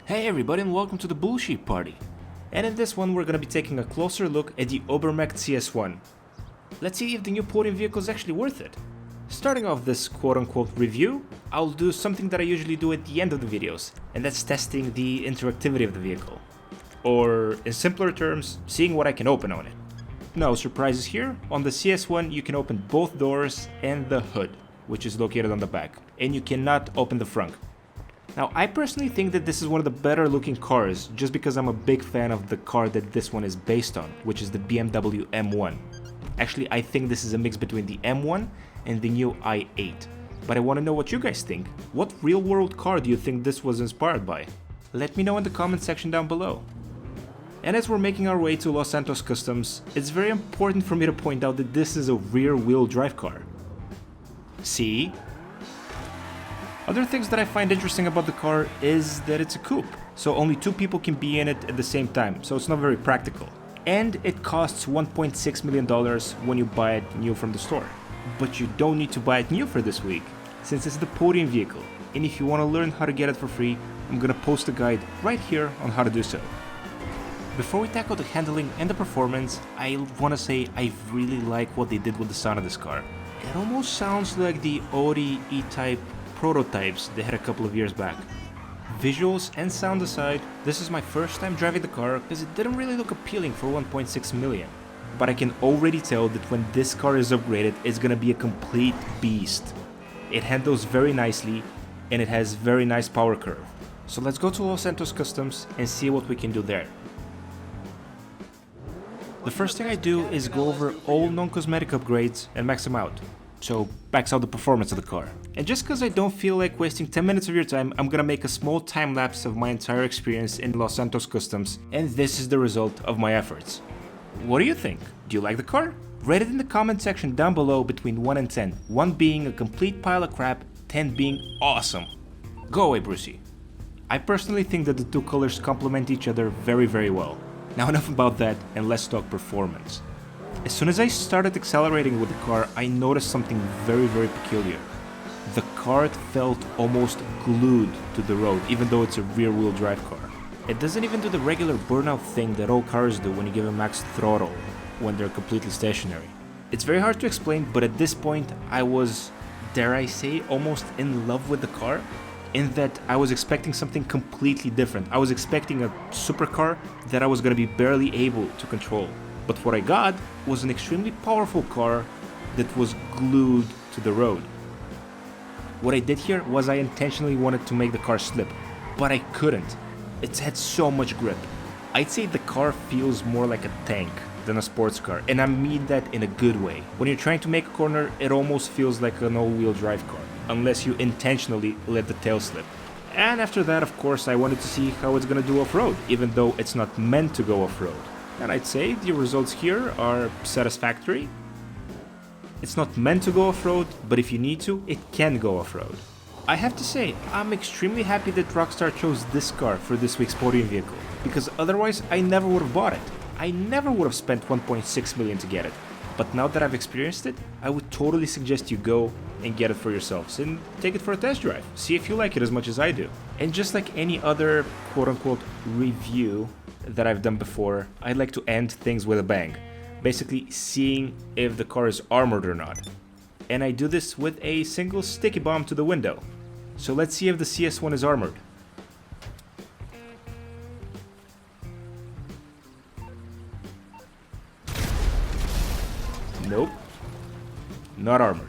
Hey everybody and welcome to the Bullshit Party. And in this one we're gonna be taking a closer look at the Ubermacht CS1. Let's see if the new Podium vehicle is actually worth it. Starting off this quote-unquote review, I'll do something that I usually do at the end of the videos, and that's testing the interactivity of the vehicle. Or, in simpler terms, seeing what I can open on it. No surprises here, on the CS1 you can open both doors and the hood, which is located on the back, and you cannot open the front. Now, I personally think that this is one of the better looking cars, just because I'm a big fan of the car that this one is based on, which is the BMW M1. Actually, I think this is a mix between the M1 and the new i8. But I want to know what you guys think. What real-world car do you think this was inspired by? Let me know in the comment section down below. And as we're making our way to Los Santos Customs, it's very important for me to point out that this is a rear-wheel drive car. See? Other things that I find interesting about the car is that it's a coupe, so only two people can be in it at the same time, so it's not very practical. And it costs $1.6 million when you buy it new from the store. But you don't need to buy it new for this week, since it's the Podium vehicle, and if you want to learn how to get it for free, I'm gonna post a guide right here on how to do so. Before we tackle the handling and the performance, I want to say I really like what they did with the sound of this car. It almost sounds like the Audi E-Type prototypes they had a couple of years back. Visuals and sound aside, this is my first time driving the car because it didn't really look appealing for 1.6 million. But I can already tell that when this car is upgraded, it's gonna be a complete beast. It handles very nicely and it has very nice power curve. So let's go to Los Santos Customs and see what we can do there. The first thing I do is go over all non-cosmetic upgrades and max them out. So max out the performance of the car. And just cause I don't feel like wasting 10 minutes of your time, I'm gonna make a small time lapse of my entire experience in Los Santos Customs, and this is the result of my efforts. What do you think? Do you like the car? Rate it in the comment section down below between 1 and 10, 1 being a complete pile of crap, 10 being awesome. Go away, Brucey. I personally think that the two colors complement each other very well. Now enough about that and let's talk performance. As soon as I started accelerating with the car, I noticed something very peculiar. The car felt almost glued to the road, even though it's a rear-wheel drive car. It doesn't even do the regular burnout thing that all cars do when you give them max throttle when they're completely stationary. It's very hard to explain, but at this point I was, dare I say, almost in love with the car, in that I was expecting something completely different. I was expecting a supercar that I was going to be barely able to control. But what I got was an extremely powerful car that was glued to the road. What I did here was I intentionally wanted to make the car slip, but I couldn't. It's had so much grip. I'd say the car feels more like a tank than a sports car, and I mean that in a good way. When you're trying to make a corner, it almost feels like an all-wheel drive car, unless you intentionally let the tail slip. And after that, of course, I wanted to see how it's gonna do off-road, even though it's not meant to go off-road. And I'd say the results here are satisfactory. It's not meant to go off-road, but if you need to, it can go off-road. I have to say, I'm extremely happy that Rockstar chose this car for this week's Podium vehicle, because otherwise I never would have bought it. I never would have spent 1.6 million to get it. But now that I've experienced it, I would totally suggest you go and get it for yourselves and take it for a test drive. See if you like it as much as I do. And just like any other quote-unquote review that I've done before, I'd like to end things with a bang. Basically seeing if the car is armored or not. And I do this with a single sticky bomb to the window. So let's see if the CS1 is armored. Nope, not armored.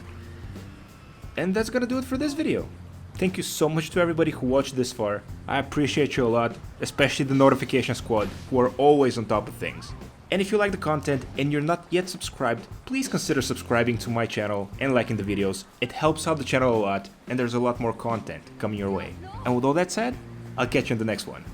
And that's gonna do it for this video. Thank you so much to everybody who watched this far. I appreciate you a lot, especially the notification squad who are always on top of things. And if you like the content and you're not yet subscribed, please consider subscribing to my channel and liking the videos. It helps out the channel a lot and there's a lot more content coming your way. And with all that said, I'll catch you in the next one.